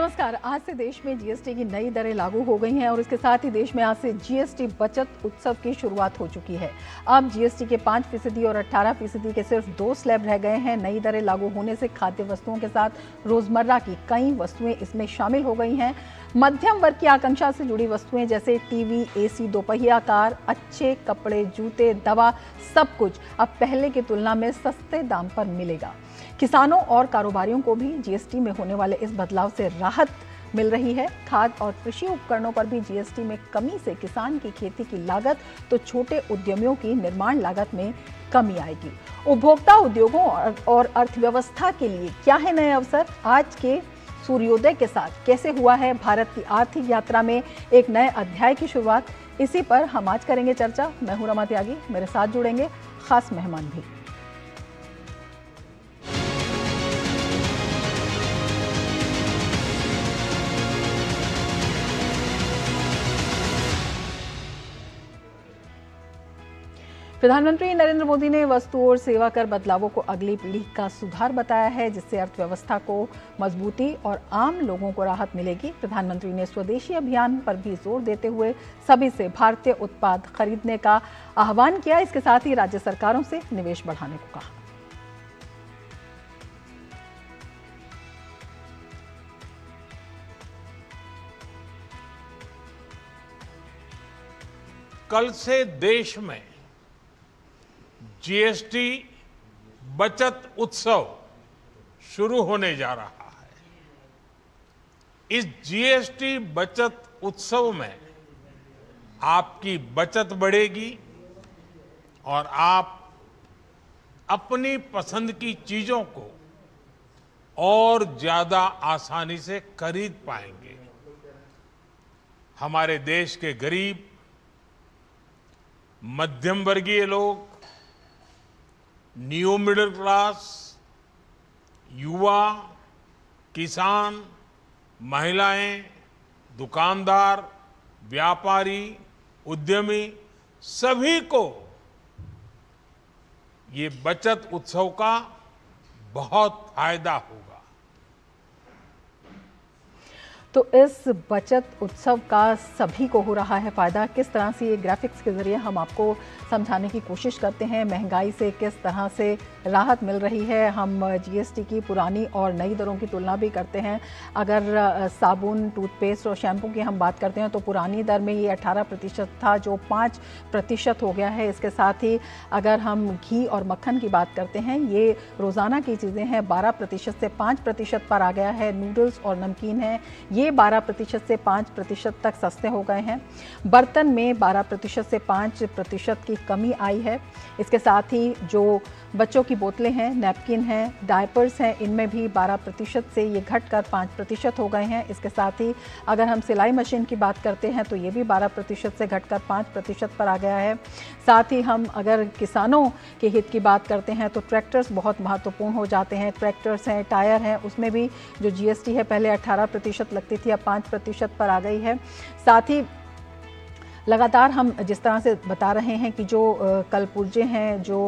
नमस्कार। आज से देश में जीएसटी की नई दरें लागू हो गई हैं और इसके साथ ही देश में आज से जीएसटी बचत उत्सव की शुरुआत हो चुकी है। अब जीएसटी के 5% और 18% के सिर्फ 2 स्लैब रह गए हैं। नई दरें लागू होने से खाद्य वस्तुओं के साथ रोजमर्रा की कई वस्तुएं इसमें शामिल हो गई हैं। मध्यम वर्ग की आकांक्षा से जुड़ी वस्तुएं जैसे टीवी, एसी, दोपहिया कार, अच्छे कपड़े, जूते, दवा, सब कुछ अब पहले की तुलना में सस्ते दाम पर मिलेगा। किसानों और कारोबारियों को भी जीएसटी में होने वाले इस बदलाव से राहत मिल रही है। खाद्य और कृषि उपकरणों पर भी जीएसटी में कमी से किसान की खेती की लागत तो छोटे उद्यमियों की निर्माण लागत में कमी आएगी। उपभोक्ता उद्योगों और अर्थव्यवस्था के लिए क्या है नए अवसर? आज के सूर्योदय के साथ कैसे हुआ है भारत की आर्थिक यात्रा में एक नए अध्याय की शुरुआत? इसी पर हम आज करेंगे चर्चा। मैं हूं रमा त्यागी, मेरे साथ जुड़ेंगे खास मेहमान भी। प्रधानमंत्री नरेंद्र मोदी ने वस्तु और सेवा कर बदलावों को अगली पीढ़ी का सुधार बताया है, जिससे अर्थव्यवस्था को मजबूती और आम लोगों को राहत मिलेगी। प्रधानमंत्री ने स्वदेशी अभियान पर भी जोर देते हुए सभी से भारतीय उत्पाद खरीदने का आह्वान किया। इसके साथ ही राज्य सरकारों से निवेश बढ़ाने को कहा। कल से देश में जीएसटी बचत उत्सव शुरू होने जा रहा है। इस जीएसटी बचत उत्सव में आपकी बचत बढ़ेगी और आप अपनी पसंद की चीजों को और ज्यादा आसानी से खरीद पाएंगे। हमारे देश के गरीब, मध्यम वर्गीय लोग, न्यू मिडिल क्लास, युवा, किसान, महिलाएं, दुकानदार, व्यापारी, उद्यमी, सभी को ये बचत उत्सव का बहुत फायदा होगा। तो इस बचत उत्सव का सभी को हो रहा है फायदा। किस तरह से ये ग्राफिक्स के जरिए हम आपको समझाने की कोशिश करते हैं। महंगाई से किस तरह से राहत मिल रही है। हम जीएसटी की पुरानी और नई दरों की तुलना भी करते हैं। अगर साबुन, टूथपेस्ट और शैम्पू की हम बात करते हैं तो पुरानी दर में ये 18% था, जो 5% हो गया है। इसके साथ ही अगर हम घी और मक्खन की बात करते हैं, ये रोज़ाना की चीज़ें हैं, 12% से 5% पर आ गया है। नूडल्स और नमकीन हैं, ये 12% से 5% तक सस्ते हो गए हैं। बर्तन में 12% से 5% की कमी आई है। इसके साथ ही जो बच्चों की बोतलें हैं, नैपकिन हैं, डायपर्स हैं, इनमें भी 12% से ये घटकर 5% हो गए हैं। इसके साथ ही अगर हम सिलाई मशीन की बात करते हैं तो ये भी 12% से घटकर 5% पर आ गया है। साथ ही हम अगर किसानों के हित की बात करते हैं तो ट्रैक्टर्स बहुत महत्वपूर्ण हो जाते हैं। ट्रैक्टर्स हैं, टायर हैं, उसमें भी जो जीएसटी है पहले 18% लगती थी, अब 5% पर आ गई है। साथ ही लगातार हम जिस तरह से बता रहे हैं कि जो कलपुर्जे हैं, जो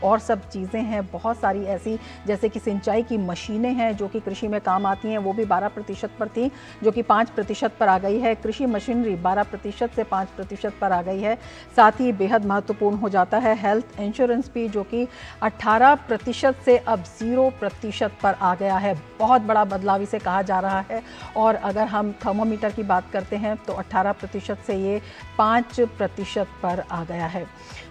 और सब चीज़ें हैं, बहुत सारी ऐसी जैसे कि सिंचाई की मशीनें हैं जो कि कृषि में काम आती हैं, वो भी 12% पर थी, जो कि 5% पर आ गई है। कृषि मशीनरी 12% से 5% पर आ गई है। साथ ही बेहद महत्वपूर्ण हो जाता है हेल्थ इंश्योरेंस भी, जो कि 18% से अब 0% पर आ गया है। बहुत बड़ा बदलाव इसे कहा जा रहा है। और अगर हम थर्मोमीटर की बात करते हैं तो 18% से ये 5% पर आ गया है।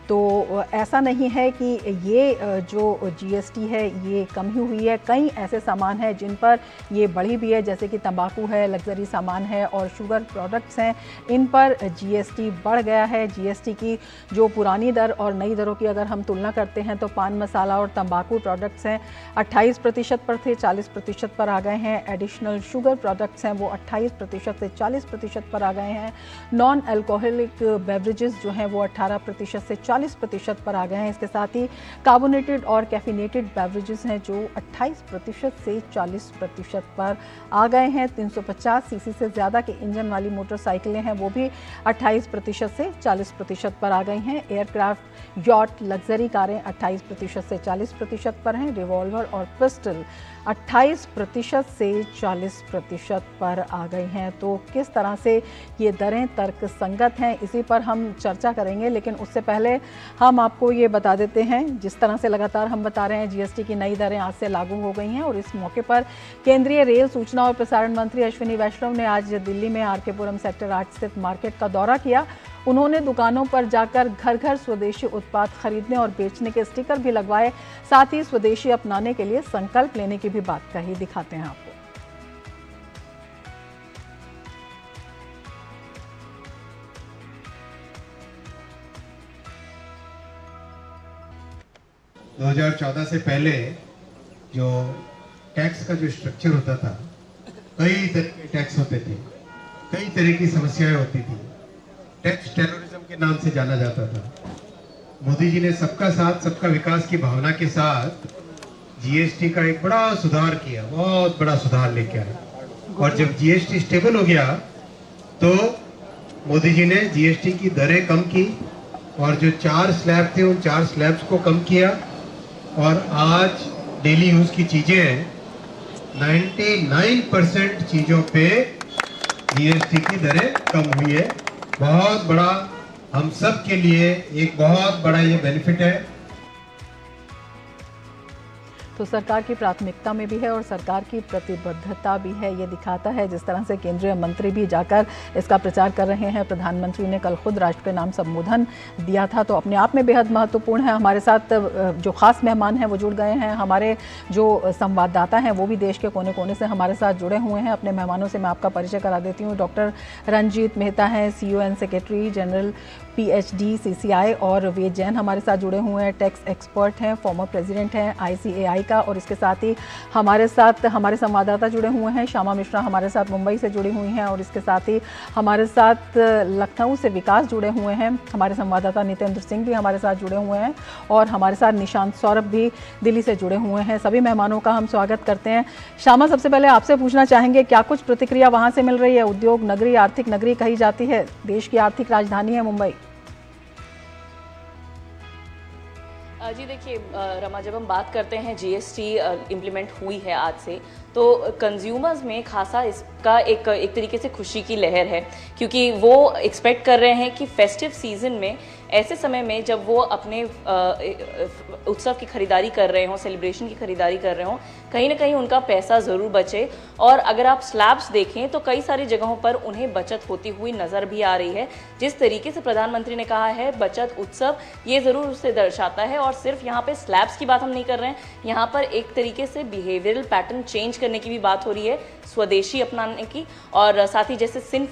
तो ऐसा नहीं है कि ये जो जीएसटी है ये कम ही हुई है। कई ऐसे सामान हैं जिन पर ये बढ़ी भी है, जैसे कि तंबाकू है, लग्जरी सामान है और शुगर प्रोडक्ट्स हैं, इन पर जीएसटी बढ़ गया है। जीएसटी की जो पुरानी दर और नई दरों की अगर हम तुलना करते हैं तो पान मसाला और तंबाकू प्रोडक्ट्स हैं 28% पर थे, 40% पर आ गए हैं। एडिशनल शुगर प्रोडक्ट्स हैं वो 28% से 40% पर आ गए हैं। नॉन अल्कोहलिक बेवरेजेस जो हैं वो 18% से 40% पर आ गए हैं। इसके साथ ही कार्बोनेटेड और कैफिनेटेड बेवरेजेस हैं जो 28% से 40% पर आ गए हैं। 350 सीसी से ज़्यादा के इंजन वाली मोटरसाइकिलें हैं वो भी 28% से 40% पर आ गई हैं। एयरक्राफ्ट, यॉट, लग्जरी कारें 28% से 40% पर हैं। रिवॉल्वर और पिस्टल 28% से 40% पर आ गई हैं। तो किस तरह से ये दरें तर्क संगत हैं, इसी पर हम चर्चा करेंगे, लेकिन उससे पहले हम आपको ये बता देते हैं, जिस तरह से लगातार हम बता रहे हैं जीएसटी की नई दरें आज से लागू हो गई हैं। और इस मौके पर केंद्रीय रेल, सूचना और प्रसारण मंत्री अश्विनी वैष्णव ने आज दिल्ली में आर के पुरम सेक्टर 8 स्थित मार्केट का दौरा किया। उन्होंने दुकानों पर जाकर घर घर स्वदेशी उत्पाद खरीदने और बेचने के स्टिकर भी लगवाए। साथ ही स्वदेशी अपनाने के लिए संकल्प लेने की भी बात कही। दिखाते हैं आपको। 2014 से पहले जो टैक्स का जो स्ट्रक्चर होता था, कई तरह के टैक्स होते थे, कई तरह की समस्याएं होती थी। टैक्स टेररिज्म के नाम से जाना जाता था। मोदी जी ने सबका साथ सबका विकास की भावना के साथ जीएसटी का एक बड़ा सुधार किया, बहुत बड़ा सुधार लेके आया। और जब जीएसटी स्टेबल हो गया तो मोदी जी ने जीएसटी की दरें कम की और जो 4 स्लैब थे उन 4 स्लैब्स को कम किया। और आज डेली यूज की चीजें 99% चीजों पे जीएसटी की दरें कम हुई है। बहुत बड़ा, हम सब के लिए एक बहुत बड़ा ये बेनिफिट है। तो सरकार की प्राथमिकता में भी है और सरकार की प्रतिबद्धता भी है। ये दिखाता है जिस तरह से केंद्रीय मंत्री भी जाकर इसका प्रचार कर रहे हैं। प्रधानमंत्री ने कल खुद राष्ट्र के नाम संबोधन दिया था, तो अपने आप में बेहद महत्वपूर्ण है। हमारे साथ जो खास मेहमान हैं वो जुड़ गए हैं। हमारे जो संवाददाता हैं वो भी देश के कोने कोने से हमारे साथ जुड़े हुए हैं। अपने मेहमानों से मैं आपका परिचय करा देती हूँ। डॉक्टर रंजीत मेहता हैं, CON secretary general PhD CCI, और वेद जैन हमारे साथ जुड़े हुए हैं, टैक्स एक्सपर्ट हैं, फॉर्मर प्रेसिडेंट हैं ICAI का। और इसके साथ ही हमारे साथ हमारे संवाददाता जुड़े हुए हैं। श्यामा मिश्रा हमारे साथ मुंबई से जुड़ी हुई हैं। और इसके साथ ही हमारे साथ लखनऊ से विकास जुड़े हुए हैं। हमारे संवाददाता नितेंद्र सिंह भी हमारे साथ जुड़े हुए हैं। और हमारे साथ निशांत सौरभ भी दिल्ली से जुड़े हुए हैं। सभी मेहमानों का हम स्वागत करते हैं। श्यामा, सबसे पहले आपसे पूछना चाहेंगे, क्या कुछ प्रतिक्रिया वहाँ से मिल रही है? उद्योग नगरी, आर्थिक नगरी कही जाती है, देश की आर्थिक राजधानी है मुंबई। जी देखिए रमा, जब हम बात करते हैं जीएसटी इम्प्लीमेंट हुई है आज से, तो कंज्यूमर्स में खासा इसका एक तरीके से खुशी की लहर है, क्योंकि वो एक्सपेक्ट कर रहे हैं कि फेस्टिव सीजन में, ऐसे समय में जब वो अपने उत्सव की खरीदारी कर रहे हों, सेलिब्रेशन की खरीदारी कर रहे हों, कहीं ना कहीं उनका पैसा ज़रूर बचे। और अगर आप स्लैब्स देखें तो कई सारी जगहों पर उन्हें बचत होती हुई नज़र भी आ रही है। जिस तरीके से प्रधानमंत्री ने कहा है बचत उत्सव, ये ज़रूर उसे दर्शाता है। और सिर्फ यहाँ पे स्लैब्स की बात हम नहीं कर रहे हैं, यहाँ पर एक तरीके से बिहेवियरल पैटर्न चेंज करने की भी बात हो रही है, स्वदेशी अपनाने की। और साथ ही जैसे सिन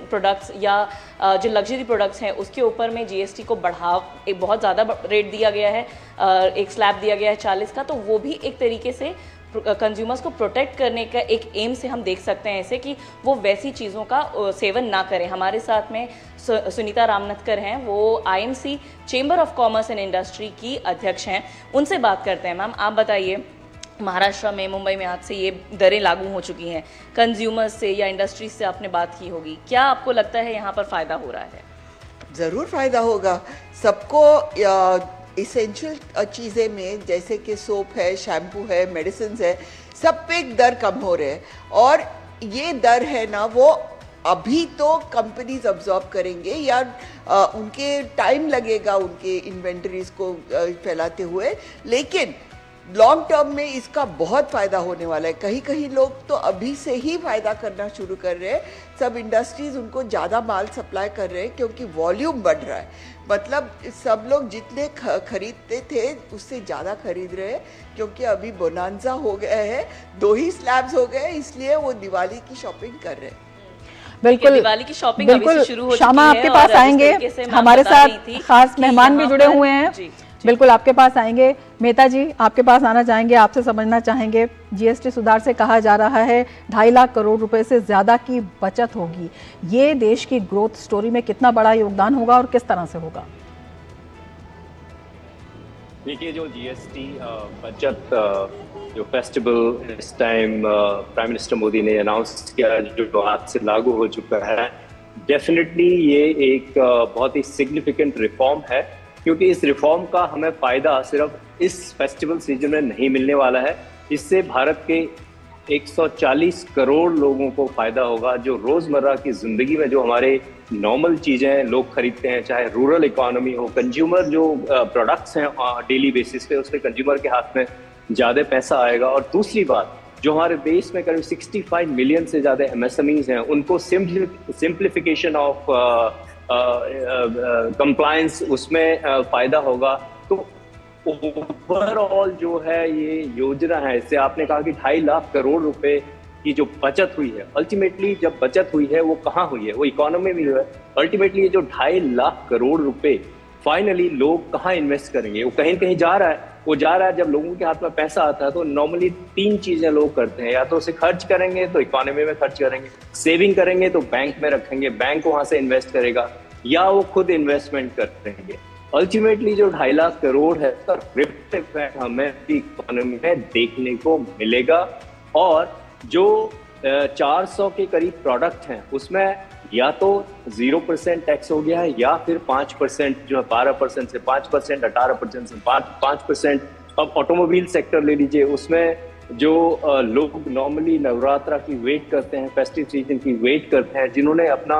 प्रोडक्ट्स या जो लग्जरी प्रोडक्ट्स हैं उसके ऊपर में जीएसटी को एक बहुत ज़्यादा रेट दिया गया है, एक स्लैब दिया गया है 40 का। तो वो भी एक तरीके से कंज्यूमर्स को प्रोटेक्ट करने का एक एम से हम देख सकते हैं ऐसे, कि वो वैसी चीज़ों का सेवन ना करें। हमारे साथ में सुनीता रामनतकर हैं, वो IMC chamber of commerce and industry की अध्यक्ष हैं। उनसे बात करते हैं। मैम, आप बताइए, महाराष्ट्र में, मुंबई में आज से ये दरें लागू हो चुकी हैं, कंज्यूमर्स से या इंडस्ट्री से आपने बात की होगी, क्या आपको लगता है यहाँ पर फ़ायदा हो रहा है? ज़रूर फ़ायदा होगा सबको। इसेंशियल चीज़ें में जैसे कि सोप है, शैम्पू है, मेडिसिन है, सब पे दर कम हो रहे हैं। और ये दर है ना, वो अभी तो कंपनीज अब्जॉर्ब करेंगे या उनके टाइम लगेगा उनके इन्वेंटरीज को फैलाते हुए, लेकिन लॉन्ग टर्म में इसका बहुत फ़ायदा होने वाला है। कहीं कहीं लोग तो अभी से ही फ़ायदा करना शुरू कर रहे हैं। सब इंडस्ट्रीज़ उनको ज़्यादा माल सप्लाई कर रहे हैं क्योंकि वॉल्यूम बढ़ रहा है। मतलब सब लोग जितने खरीदते थे उससे ज़्यादा खरीद रहे हैं, क्योंकि अभी बोनांजा हो गया है, 2 ही स्लैब्स हो गए, इसलिए वो दिवाली की शॉपिंग कर रहे हैं। बिल्कुल, दिवाली की शॉपिंग अभी से शुरू हो श्यामा, आपके पास आएंगे, हमारे साथ खास मेहमान भी जुड़े हुए हैं। बिल्कुल आपके पास आएंगे। मेहता जी, आपके पास आना चाहेंगे, आपसे समझना चाहेंगे, जीएसटी सुधार से कहा जा रहा है 2.5 लाख करोड़ रुपए से ज़्यादा की बचत होगी। ये देश की ग्रोथ स्टोरी में कितना बड़ा योगदान होगा और किस तरह से होगा? देखिए, जो जीएसटी बचत जो फेस्टिवल इस टाइम प्राइम मिनिस्टर मोदी ने अनाउंस किया, जो आज से लागू हो चुका है, डेफिनेटली ये एक बहुत ही सिग्निफिकेंट रिफॉर्म है, क्योंकि इस रिफॉर्म का हमें फायदा सिर्फ इस फेस्टिवल सीजन में नहीं मिलने वाला है। इससे भारत के 140 करोड़ लोगों को फायदा होगा, जो रोजमर्रा की जिंदगी में जो हमारे नॉर्मल चीजें लोग खरीदते हैं, चाहे रूरल इकोनॉमी हो, कंज्यूमर जो प्रोडक्ट्स हैं डेली बेसिस पे, उसमें कंज्यूमर के हाथ में ज्यादा पैसा आएगा। और दूसरी बात, जो हमारे देश में करीब 65 मिलियन से ज्यादा एमएसएमईज हैं, उनको सिंप्लीफिकेशन ऑफ कंप्लायंस उसमें फायदा होगा। तो ओवरऑल जो है ये योजना है, इससे आपने कहा कि 2.5 लाख करोड़ रुपए की जो बचत हुई है, अल्टीमेटली जब बचत हुई है वो कहाँ हुई है, वो इकोनॉमी में हुई है। अल्टीमेटली ये जो 2.5 लाख करोड़ रुपए फाइनली लोग कहाँ इन्वेस्ट करेंगे, वो कहीं कहीं जा रहा है। वो जा रहा है, जब लोगों के हाथ में पैसा आता है तो नॉर्मली 3 चीजें लोग करते हैं, या तो उसे खर्च करेंगे तो इकोनॉमी में खर्च करेंगे, सेविंग करेंगे तो बैंक में रखेंगे, बैंक वहां से इन्वेस्ट करेगा, या वो खुद इन्वेस्टमेंट करेंगे। अल्टीमेटली जो 2.5 लाख करोड़ है उसका रिफ्लेक्ट इफेक्ट हमें इकोनॉमी में देखने को मिलेगा। और जो 400 के करीब प्रोडक्ट हैं उसमें या तो 0% टैक्स हो गया है, या फिर 5% जो है 12% से 5%, 18% से 5%। अब ऑटोमोबाइल सेक्टर ले लीजिए, उसमें जो लोग नॉर्मली नवरात्रा की वेट करते हैं, फेस्टिव सीजन की वेट करते हैं, जिन्होंने अपना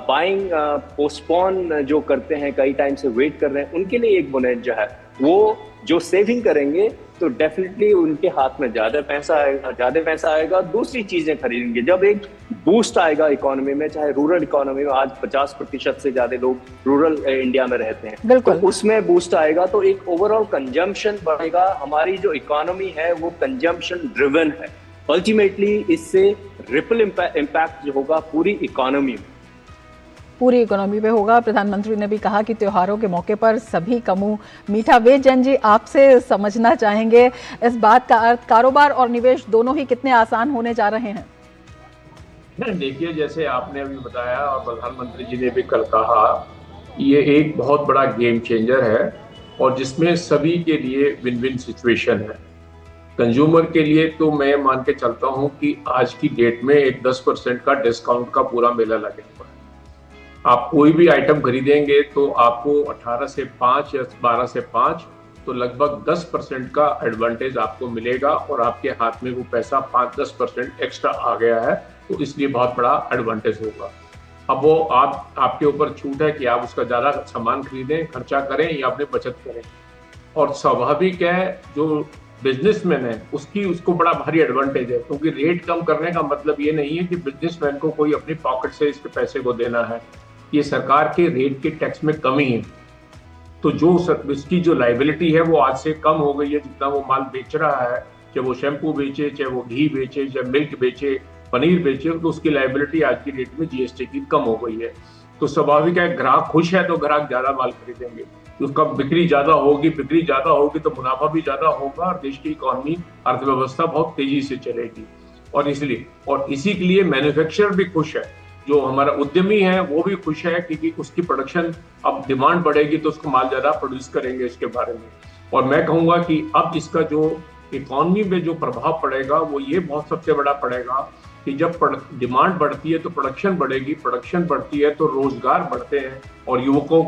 बाइंग पोस्टपोन जो करते हैं, कई टाइम से वेट कर रहे हैं, उनके लिए एक बोनस जो है, वो जो सेविंग करेंगे तो डेफिनेटली उनके हाथ में ज्यादा पैसा आएगा, दूसरी चीजें खरीदेंगे। जब एक बूस्ट आएगा इकोनॉमी में, चाहे रूरल इकोनॉमी में आज 50% से ज्यादा लोग रूरल इंडिया में रहते हैं, तो उसमें बूस्ट आएगा तो एक ओवरऑल कंजम्पशन बढ़ेगा। हमारी जो इकोनॉमी है वो कंजम्पशन ड्रिवन है। अल्टीमेटली इससे रिपल इम्पैक्ट जो होगा पूरी इकोनॉमी पे होगा। प्रधानमंत्री ने भी कहा कि त्योहारों के मौके पर सभी का मुंह मीठा। वेद जैन जी, आपसे समझना चाहेंगे इस बात का अर्थ कारोबार और निवेश दोनों ही कितने आसान होने जा रहे हैं। देखिए, जैसे आपने अभी बताया और प्रधानमंत्री जी ने भी कल कहा, ये एक बहुत बड़ा गेम चेंजर है और जिसमें सभी के लिए विन विन सिचुएशन है। कंज्यूमर के लिए तो मैं मान के चलता हूँ कि आज की डेट में एक 10% का डिस्काउंट का पूरा मेला लगे हुआ है। आप कोई भी आइटम खरीदेंगे तो आपको 18 से 5 या 12 से 5 तो लगभग 10% का एडवांटेज आपको मिलेगा और आपके हाथ में वो पैसा 5-10% एक्स्ट्रा आ गया है, तो इसलिए बहुत बड़ा एडवांटेज होगा। अब वो आपके ऊपर छूट है कि आप उसका ज़्यादा सामान खरीदें, खर्चा करें या अपनी बचत करें। और स्वाभाविक है, जो बिजनेसमैन है उसको बड़ा भारी एडवांटेज है, क्योंकि रेट कम करने का मतलब ये नहीं है कि बिजनेसमैन को कोई अपनी पॉकेट से इसके पैसे को देना है, ये सरकार के रेट के टैक्स में कमी है। तो जो इसकी जो लाइबिलिटी है वो आज से कम हो गई है। जितना वो माल बेच रहा है, चाहे वो शैम्पू बेचे, चाहे वो घी बेचे, चाहे मिल्क बेचे, पनीर बेचे, तो उसकी लाइबिलिटी आज की डेट में जीएसटी की कम हो गई है। तो स्वाभाविक है, ग्राहक खुश है तो ग्राहक ज्यादा माल खरीदेंगे, उसका बिक्री ज्यादा होगी तो मुनाफा भी ज्यादा होगा और देश की इकोनॉमी, अर्थव्यवस्था बहुत तेजी से चलेगी। और इसी के लिए मैन्युफैक्चरर भी खुश है, जो हमारा उद्यमी है वो भी खुश है, क्योंकि उसकी प्रोडक्शन, अब डिमांड बढ़ेगी तो उसको माल ज्यादा प्रोड्यूस करेंगे इसके बारे में। और मैं कहूंगा कि अब इसका जो इकोनॉमी में जो प्रभाव पड़ेगा वो ये बहुत सबसे बड़ा पड़ेगा कि जब डिमांड बढ़ती है तो प्रोडक्शन बढ़ेगी, प्रोडक्शन बढ़ती है तो रोजगार बढ़ते हैं और युवाओं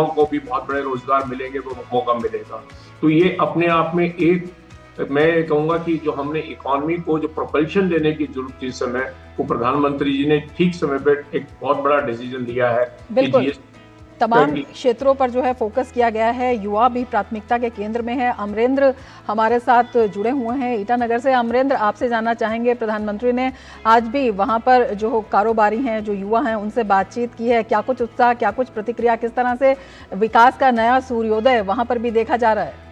को भी बहुत बड़े रोजगार मिलेंगे, वो मौका मिलेगा। तो ये अपने आप में एक, मैं कहूंगा कि जो हमने इकोनॉमी को जो प्रोपल्शन देने की जरूरत थी इस समय, वो प्रधानमंत्री जी ने ठीक समय पर एक बहुत बड़ा डिसीजन लिया है। बिल्कुल, तमाम क्षेत्रों पर जो है फोकस किया गया है, युवा भी प्राथमिकता के केंद्र में है। अमरेंद्र हमारे साथ जुड़े हुए हैं ईटानगर से। अमरेंद्र, आपसे जानना चाहेंगे, प्रधानमंत्री ने आज भी वहां पर जो कारोबारी हैं, जो युवा हैं, उनसे बातचीत की है, क्या कुछ उत्साह, क्या कुछ प्रतिक्रिया, किस तरह से विकास का नया सूर्योदय वहां पर भी देखा जा रहा है?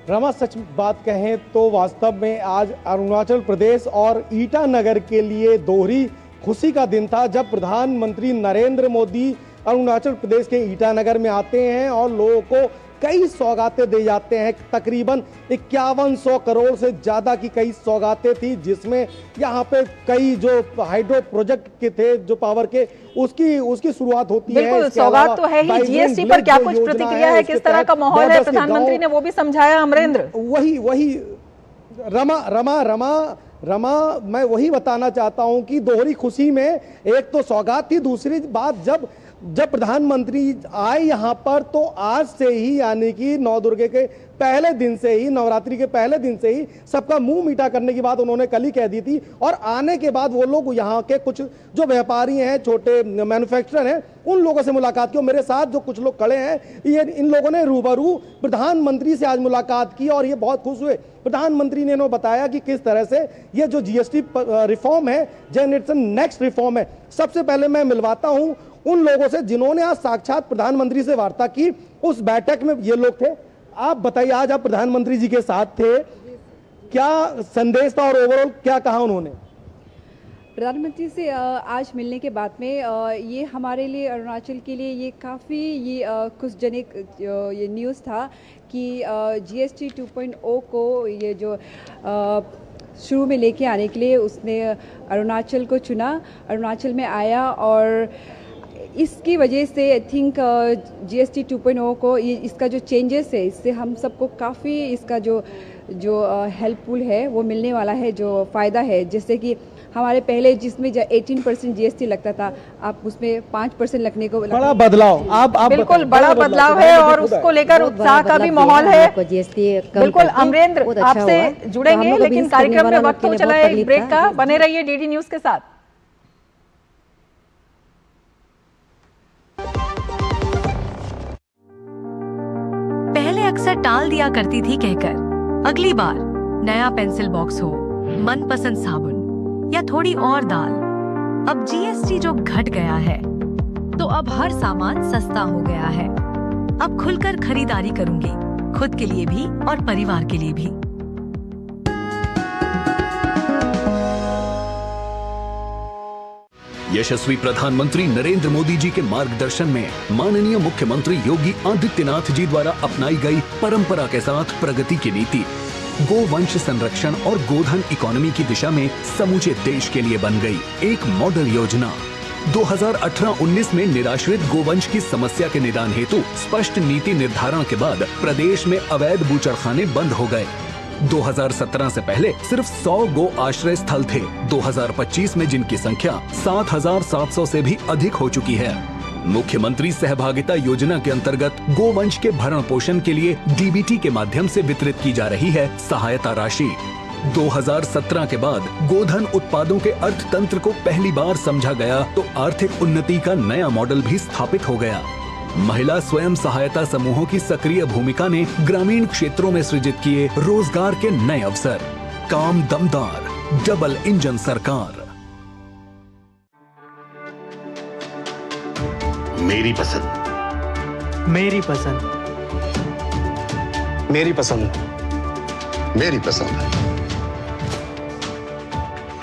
रमा, सच बात कहें तो वास्तव में आज अरुणाचल प्रदेश और ईटानगर के लिए दोहरी खुशी का दिन था, जब प्रधानमंत्री नरेंद्र मोदी अरुणाचल प्रदेश के ईटानगर में आते हैं और लोगों को कई सौगातें दे जाते हैं। तकरीबन 5100 करोड़ से ज़्यादा की कई सौगातें थी, जिसमें यहाँ पे कई जो हाइड्रो प्रोजेक्ट के थे जो पावर के उसकी शुरुआत होती है। बिल्कुल, सौगात तो है ही। जीएसटी पर क्या कुछ प्रतिक्रिया है, किस तरह का माहौल है, प्रधानमंत्री ने वो भी समझाया अमरेंद्र। वही रमा मैं वही बताना चाहता हूं कि दोहरी खुशी में एक तो सौगात थी, दूसरी बात जब प्रधानमंत्री आए यहाँ पर तो आज से ही यानी कि नवदुर्गे के पहले दिन से ही, नवरात्रि के पहले दिन से ही सबका मुंह मीठा करने की बात उन्होंने कल ही कह दी थी। और आने के बाद वो लोग यहाँ के कुछ जो व्यापारी हैं, छोटे मैन्युफैक्चरर हैं, उन लोगों से मुलाकात की। और मेरे साथ जो कुछ लोग खड़े हैं, ये इन लोगों ने रूबरू प्रधानमंत्री से आज मुलाकात की और ये बहुत खुश हुए। प्रधानमंत्री ने इन्होंने बताया कि किस तरह से ये जो जीएसटी रिफॉर्म है, जनरेशन नेक्स्ट रिफॉर्म है। सबसे पहले मैं मिलवाता हूँ उन लोगों से जिन्होंने आज साक्षात प्रधानमंत्री से वार्ता की। उस बैठक में ये लोग थे। आप बताइए, आज आप प्रधानमंत्री जी के साथ थे, क्या संदेश था और ओवरऑल क्या कहा उन्होंने? प्रधानमंत्री से आज मिलने के बाद में ये हमारे लिए, अरुणाचल के लिए ये काफ़ी खुशजनक ये न्यूज़ था कि जीएसटी 2.0 को ये जो शुरू में लेके आने के लिए उसने अरुणाचल को चुना, अरुणाचल में आया। और इसकी वजह से आई थिंक जीएसटी 2.0 को ये इसका जो चेंजेस है, इससे हम सबको काफ़ी इसका जो हेल्पफुल है वो मिलने वाला है, जो फ़ायदा है। जैसे कि हमारे पहले जिसमें 18% जीएसटी लगता था, आप उसमें 5% लगने को बड़ा बदलाव। आप बिल्कुल बड़ा बदलाव है और उसको लेकर उत्साह का भी माहौल है। बिल्कुल अमरेंद्र, आपसे जुड़ेंगे, लेकिन कार्यक्रम में वक्त हो चला है एक ब्रेक का। बने रहिए डीडी न्यूज के साथ। पहले अक्सर टाल दिया करती थी कहकर अगली बार नया पेंसिल बॉक्स हो, मनपसंद साबुन या थोड़ी और दाल। अब जीएसटी जो घट गया है तो अब हर सामान सस्ता हो गया है। अब खुलकर खरीदारी करूंगी, खुद के लिए भी और परिवार के लिए भी। यशस्वी प्रधानमंत्री नरेंद्र मोदी जी के मार्गदर्शन में माननीय मुख्यमंत्री योगी आदित्यनाथ जी द्वारा अपनाई गई परंपरा के साथ प्रगति की नीति गोवंश संरक्षण और गोधन इकोनॉमी की दिशा में समूचे देश के लिए बन गई एक मॉडल योजना। 2018-19 में निराश्रित गोवंश की समस्या के निदान हेतु स्पष्ट नीति निर्धारण के बाद प्रदेश में अवैध बूचड़खाने बंद हो गए। 2017 से पहले सिर्फ 100 गो आश्रय स्थल थे। 2025 में जिनकी संख्या 7,700 से भी अधिक हो चुकी है। मुख्यमंत्री सहभागिता योजना के अंतर्गत गोवंश के भरण पोषण के लिए डीबीटी के माध्यम से वितरित की जा रही है सहायता राशि। 2017 के बाद गोधन उत्पादों के अर्थतंत्र को पहली बार समझा गया तो आर्थिक उन्नति का नया मॉडल भी स्थापित हो गया। महिला स्वयं सहायता समूहों की सक्रिय भूमिका ने ग्रामीण क्षेत्रों में सृजित किए रोजगार के नए अवसर। काम दमदार, डबल इंजन सरकार। मेरी पसंद, मेरी पसंद, मेरी पसंद, मेरी पसंद,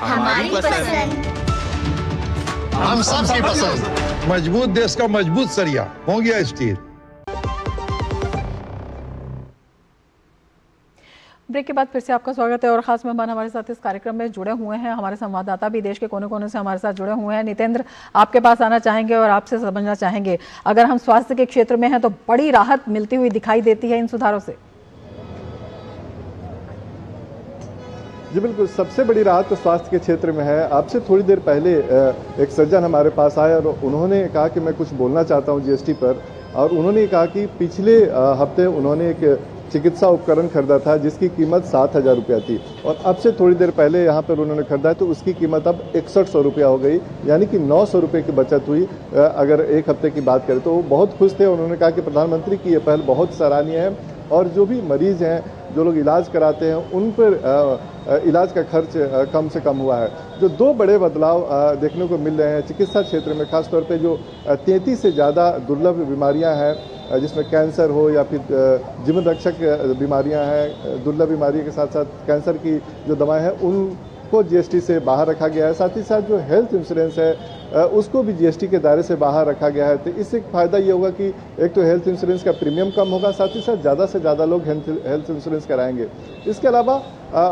हमारी पसंद, हम सबकी पसंद। मजबूत देश का मजबूत सरिया हो गया स्टील। ब्रेक के बाद फिर से आपका स्वागत है और खास मेहमान हमारे साथ इस कार्यक्रम में जुड़े हुए हैं। हमारे संवाददाता भी देश के कोने कोने से हमारे साथ जुड़े हुए हैं। नितेंद्र, आपके पास आना चाहेंगे और आपसे समझना चाहेंगे, अगर हम स्वास्थ्य के क्षेत्र में हैं तो बड़ी राहत मिलती हुई दिखाई देती है इन सुधारों से। जी बिल्कुल, सबसे बड़ी राहत तो स्वास्थ्य के क्षेत्र में है। आपसे थोड़ी देर पहले एक सज्जन हमारे पास आए और उन्होंने कहा कि मैं कुछ बोलना चाहता हूं जीएसटी पर। और उन्होंने कहा कि पिछले हफ्ते उन्होंने एक चिकित्सा उपकरण खरीदा था जिसकी कीमत 7,000 रुपया थी और अब से थोड़ी देर पहले यहाँ पर उन्होंने खरीदा है तो उसकी कीमत अब 6100 रुपया हो गई, यानी कि 900 रुपये की बचत हुई। अगर एक हफ्ते की बात करें तो वो बहुत खुश थे। उन्होंने कहा कि प्रधानमंत्री की ये पहल बहुत सराहनीय है और जो भी मरीज हैं, जो लोग इलाज कराते हैं, उन पर इलाज का खर्च कम से कम हुआ है। जो दो बड़े बदलाव देखने को मिल रहे हैं चिकित्सा क्षेत्र में, खासतौर पे जो 33 से ज़्यादा दुर्लभ बीमारियां हैं जिसमें कैंसर हो या फिर जीवन रक्षक बीमारियां हैं, दुर्लभ बीमारियों के साथ साथ कैंसर की जो दवाएं हैं उनको जीएसटी से बाहर रखा गया है। साथ ही साथ जो हेल्थ इंश्योरेंस है उसको भी जीएसटी के दायरे से बाहर रखा गया है। तो इससे फ़ायदा ये होगा कि एक तो हेल्थ इंश्योरेंस का प्रीमियम कम होगा, साथ ही साथ ज़्यादा से ज़्यादा लोग हेल्थ इंश्योरेंस कराएंगे। इसके अलावा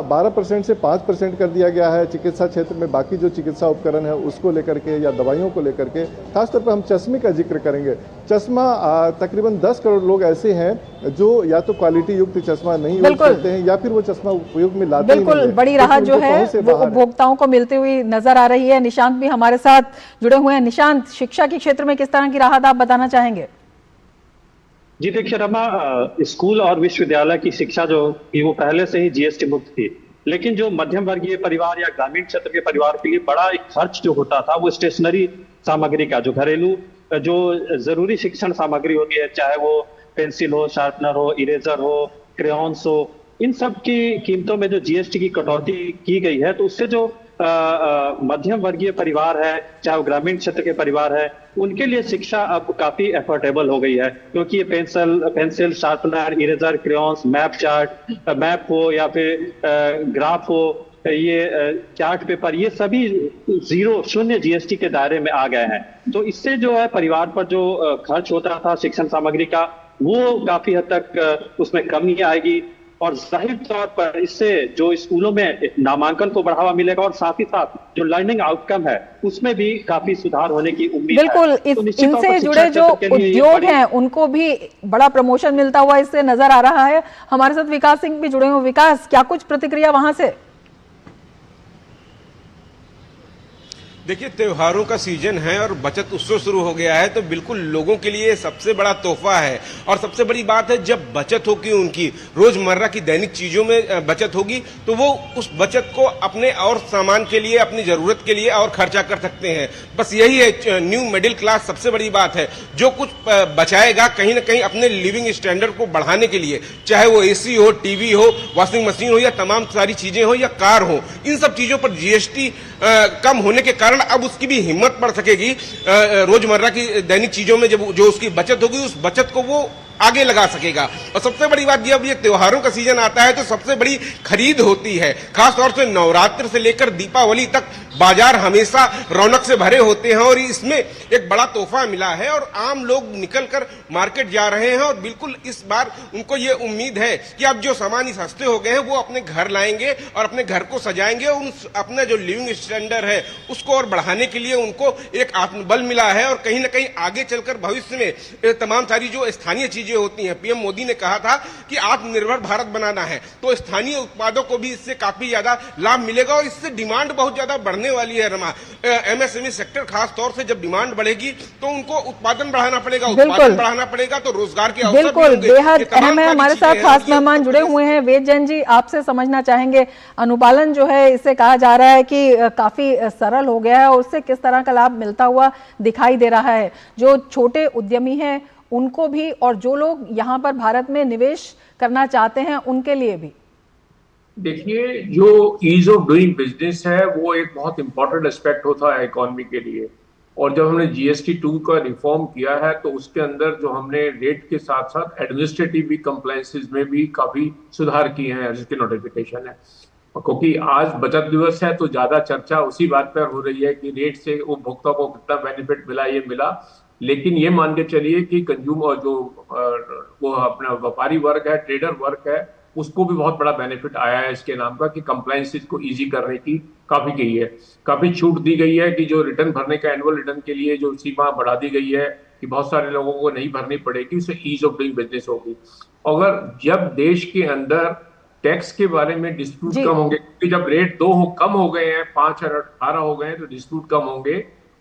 12% से 5% कर दिया गया है चिकित्सा क्षेत्र में। बाकी जो चिकित्सा उपकरण है उसको लेकर के या दवाइयों को लेकर के, खासतौर पर हम चश्मे का जिक्र करेंगे। चश्मा तकरीबन 10 करोड़ लोग ऐसे हैं जो या तो क्वालिटी युक्त चश्मा नहीं यूज करते हैं या फिर वो चश्मा उपयोग में लाते ही नहीं है। बड़ी राहत जो है वो उपभोक्ताओं को मिलती हुई नजर आ रही है। निशांत भी हमारे साथ जुड़े हुए हैं। निशांत, शिक्षा के क्षेत्र में किस तरह की राहत आप बताना चाहेंगे? जी देखिए रमा, स्कूल और विश्वविद्यालय की शिक्षा जो थी वो पहले से ही जीएसटी मुक्त थी, लेकिन जो मध्यम वर्गीय परिवार या ग्रामीण क्षेत्र के परिवार के लिए बड़ा एक खर्च जो होता था वो स्टेशनरी सामग्री का, जो घरेलू जो जरूरी शिक्षण सामग्री होती है, चाहे वो पेंसिल हो, शार्पनर हो, इरेजर हो, क्रेयॉन्स हो, इन सब की कीमतों में जो जीएसटी की कटौती की गई है, तो उससे जो मध्यम वर्गीय परिवार है, चाहे वो ग्रामीण क्षेत्र के परिवार है, उनके लिए शिक्षा अब काफी एफोर्डेबल हो गई है, क्योंकि ये pencil, sharpener, eraser, crayons, map हो या फिर ग्राफ हो, ये चार्ट पेपर, ये सभी शून्य जीएसटी के दायरे में आ गए हैं। तो इससे जो है परिवार पर जो खर्च होता था शिक्षण सामग्री का, वो काफी हद तक उसमें कमी आएगी और जाहिर तौर पर इससे जो स्कूलों में नामांकन को बढ़ावा मिलेगा और साथ ही साथ जो लर्निंग आउटकम है उसमें भी काफी सुधार होने की उम्मीद है। बिल्कुल, इनसे जुड़े जो उद्योग हैं उनको भी बड़ा प्रमोशन मिलता हुआ इससे नजर आ रहा है। हमारे साथ विकास सिंह भी जुड़े हुए। विकास, क्या कुछ प्रतिक्रिया वहां से? देखिए, त्योहारों का सीजन है और बचत उत्सव शुरू हो गया है, तो बिल्कुल लोगों के लिए सबसे बड़ा तोहफा है। और सबसे बड़ी बात है, जब बचत होगी उनकी रोजमर्रा की दैनिक चीजों में बचत होगी, तो वो उस बचत को अपने और सामान के लिए, अपनी जरूरत के लिए और खर्चा कर सकते हैं। बस यही है न्यू मिडिल क्लास, सबसे बड़ी बात है। जो कुछ बचाएगा कहीं ना कहीं अपने लिविंग स्टैंडर्ड को बढ़ाने के लिए, चाहे वो एसी हो, टीवी हो, वॉशिंग मशीन हो या तमाम सारी चीजें हो या कार हो, इन सब चीजों पर जीएसटी कम होने के कारण अब उसकी भी हिम्मत बढ़ सकेगी। रोजमर्रा की दैनिक चीजों में जब जो उसकी बचत होगी, उस बचत को वो आगे लगा सकेगा। और सबसे बड़ी बात, जब ये त्योहारों का सीजन आता है तो सबसे बड़ी खरीद होती है। खासतौर से नवरात्र से लेकर दीपावली तक बाजार हमेशा रौनक से भरे होते हैं और इसमें एक बड़ा तोहफा मिला है और आम लोग निकलकर मार्केट जा रहे हैं। और बिल्कुल इस बार उनको ये उम्मीद है कि अब जो सामान सस्ते हो गए हैं वो अपने घर लाएंगे और अपने घर को सजाएंगे और अपना जो लिविंग स्टैंडर्ड है उसको और बढ़ाने के लिए उनको एक आत्मबल मिला है। और कहीं ना कहीं आगे चलकर भविष्य में तमाम सारी जो स्थानीय चीजें होती हैं, पीएम मोदी ने कहा था कि आत्मनिर्भर भारत बनाना है, तो स्थानीय उत्पादों को भी इससे काफी ज्यादा लाभ मिलेगा और इससे डिमांड बहुत ज्यादा बढ़ने वाली है। रमा, एमएसएमई सेक्टर खास तौर से जब डिमांड बढ़ेगी तो उनको उत्पादन बढ़ाना पड़ेगा, उत्पादन बढ़ाना पड़ेगा तो रोजगार के अवसर भी होंगे। बेहद अहम है। हमारे साथ खास मेहमान जुड़े हुए हैं। वेद जैन जी, आपसे समझना चाहेंगे, अनुपालन जो है इससे कहा जा रहा है कि काफी सरल हो गया है और उससे किस तरह का लाभ मिलता हुआ दिखाई दे रहा है, जो छोटे उद्यमी हैं उनको भी और जो लोग यहाँ पर भारत में निवेश करना चाहते हैं उनके लिए भी? देखिए, जो ईज ऑफ डूइंग बिजनेस है वो एक बहुत इंपॉर्टेंट एस्पेक्ट होता है इकोनॉमी के लिए। और जब हमने जीएसटी 2 का रिफॉर्म किया है तो उसके अंदर जो हमने रेट के साथ साथ एडमिनिस्ट्रेटिव भी कंप्लायंसेस में भी काफी सुधार किए हैं, जिसकी नोटिफिकेशन है। क्योंकि आज बचत दिवस है तो ज्यादा चर्चा उसी बात पर हो रही है कि रेट से उपभोक्ता को कितना बेनिफिट मिला, ये मिला। लेकिन ये मान के चलिए कि कंज्यूमर जो वो अपना व्यापारी वर्ग है, ट्रेडर वर्ग है, उसको भी बहुत बड़ा बेनिफिट आया है इसके नाम का कि कंप्लायंसेस को इजी करने की काफी की है। काफी छूट दी गई है कि जो रिटर्न भरने का एनुअल रिटर्न के लिए जो सीमा बढ़ा दी गई है कि बहुत सारे लोगों को नहीं भरनी पड़ेगी, उससे ईज ऑफ डूइंग बिजनेस होगी। अगर जब देश के अंदर टैक्स के बारे में डिस्प्यूट कम होंगे, क्योंकि जब रेट कम हो गए हैं, 5 और 18 हो गए हैं, तो डिस्प्यूट कम होंगे,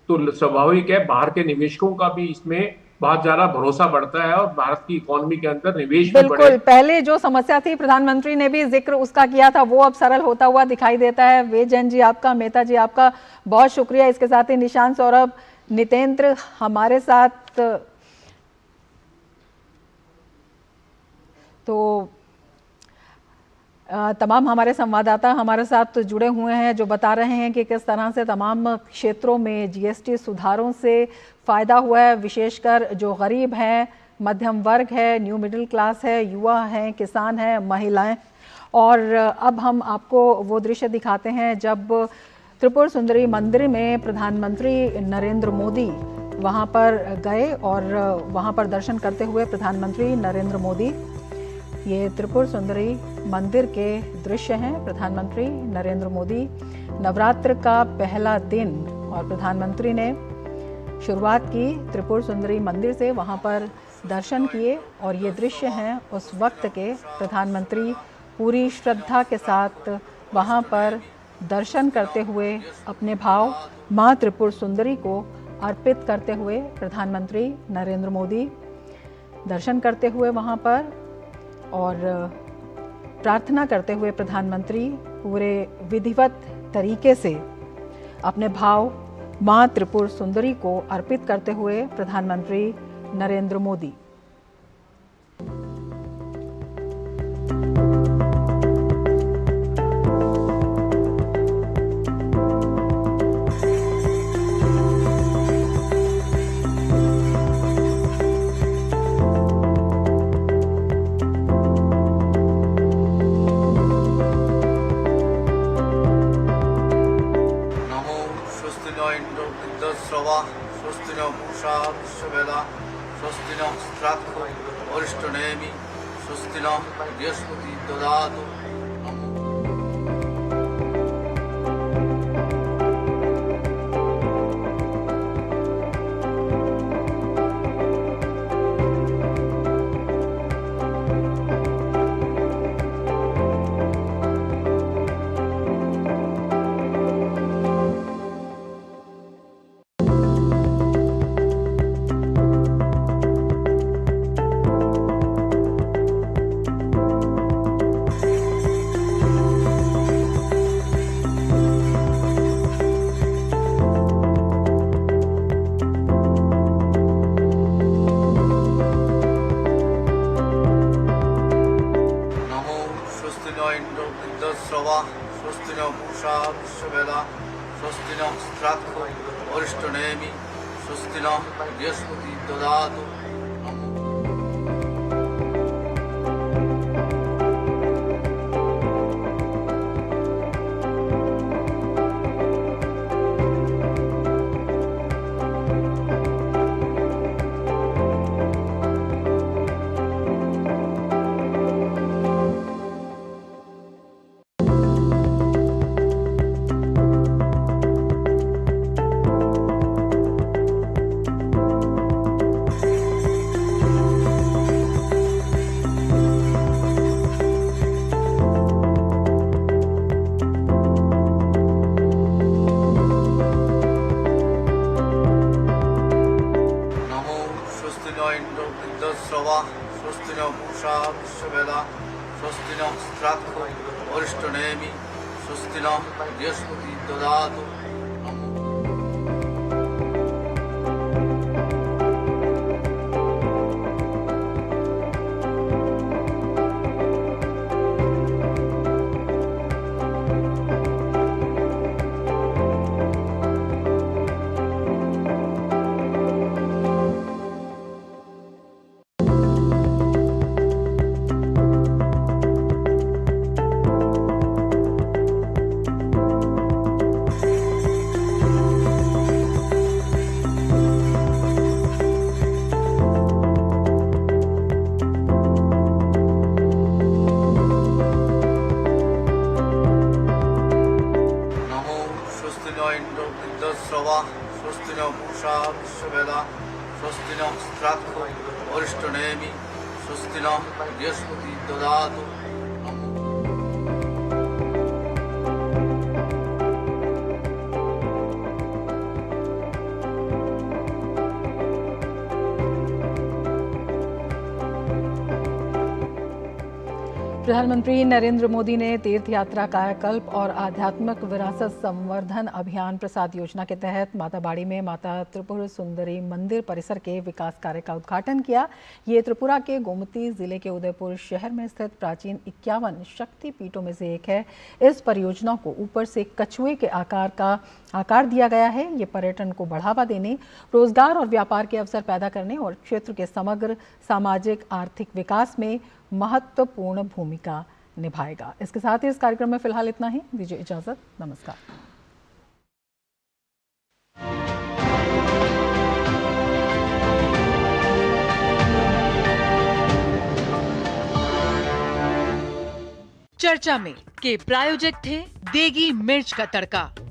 तो स्वाभाविक है बाहर के निवेशकों का भी इसमें बहुत ज्यादा भरोसा बढ़ता है और भारत की इकोनॉमी के अंदर निवेश भी बढ़ेगा। बिल्कुल, पहले जो समस्या थी प्रधानमंत्री ने भी जिक्र उसका किया था, वो अब सरल होता हुआ दिखाई देता है। वेद जैन जी आपका, मेहता जी आपका बहुत शुक्रिया। इसके साथ ही निशांत, सौरभ, नितेंद्र हमारे साथ तो तमाम हमारे संवाददाता हमारे साथ जुड़े हुए हैं जो बता रहे हैं कि किस तरह से तमाम क्षेत्रों में जीएसटी सुधारों से फ़ायदा हुआ है, विशेषकर जो गरीब हैं, मध्यम वर्ग है, न्यू मिडिल क्लास है, युवा हैं, किसान हैं, महिलाएं। और अब हम आपको वो दृश्य दिखाते हैं जब त्रिपुर सुंदरी मंदिर में प्रधानमंत्री नरेंद्र मोदी वहां पर गए और वहां पर दर्शन करते हुए प्रधानमंत्री नरेंद्र मोदी, ये त्रिपुर सुंदरी मंदिर के दृश्य हैं। प्रधानमंत्री नरेंद्र मोदी, नवरात्र का पहला दिन और प्रधानमंत्री ने शुरुआत की त्रिपुर सुंदरी मंदिर से, वहां पर दर्शन किए और ये दृश्य हैं उस वक्त के। प्रधानमंत्री पूरी श्रद्धा के साथ वहां पर दर्शन करते हुए अपने भाव माँ त्रिपुर सुंदरी को अर्पित करते हुए प्रधानमंत्री नरेंद्र मोदी दर्शन करते हुए वहां पर और प्रार्थना करते हुए प्रधानमंत्री पूरे विधिवत तरीके से अपने भाव माँ त्रिपुर सुंदरी को अर्पित करते हुए प्रधानमंत्री नरेंद्र मोदी। स्वस्ति न पूषा विश्ववेदा स्वस्ति न स्त्रात्को वरिष्ठनेमि स्वस्ति न बृहस्पति ददातु। स्वस्ति न पूषा विश्ववेदा स्वस्ति न स्त्रात्को वरिष्ठनेमि स्वस्ति न बृहस्पति ददातु। स्वस्ति न पूषा विश्ववेदा स्वस्ति न स्त्रात्को वरिष्ठनेमि स्वस्ति न बृहस्पति ददातु। स्वस्ति न पूषा विश्ववेदा स्वस्ति न स्त्रात्को वरिष्ठनेमि स्वस्ति न बृहस्पति ददातु। प्रधानमंत्री नरेंद्र मोदी ने तीर्थ यात्रा कायाकल्प और आध्यात्मिक विरासत संवर्धन अभियान प्रसाद योजना के तहत माताबाड़ी में माता त्रिपुर सुंदरी मंदिर परिसर के विकास कार्य का उद्घाटन किया। ये त्रिपुरा के गोमती जिले के उदयपुर शहर में स्थित प्राचीन 51 शक्ति पीठों में से एक है। इस परियोजना को ऊपर से कछुए के आकार दिया गया है। ये पर्यटन को बढ़ावा देने, रोजगार और व्यापार के अवसर पैदा करने और क्षेत्र के समग्र सामाजिक आर्थिक विकास में महत्वपूर्ण भूमिका। निभाएगा। इसके साथ ही इस कार्यक्रम में फिलहाल इतना ही। दीजिए इजाजत। नमस्कार। चर्चा में के प्रायोजक थे देगी मिर्च का तड़का।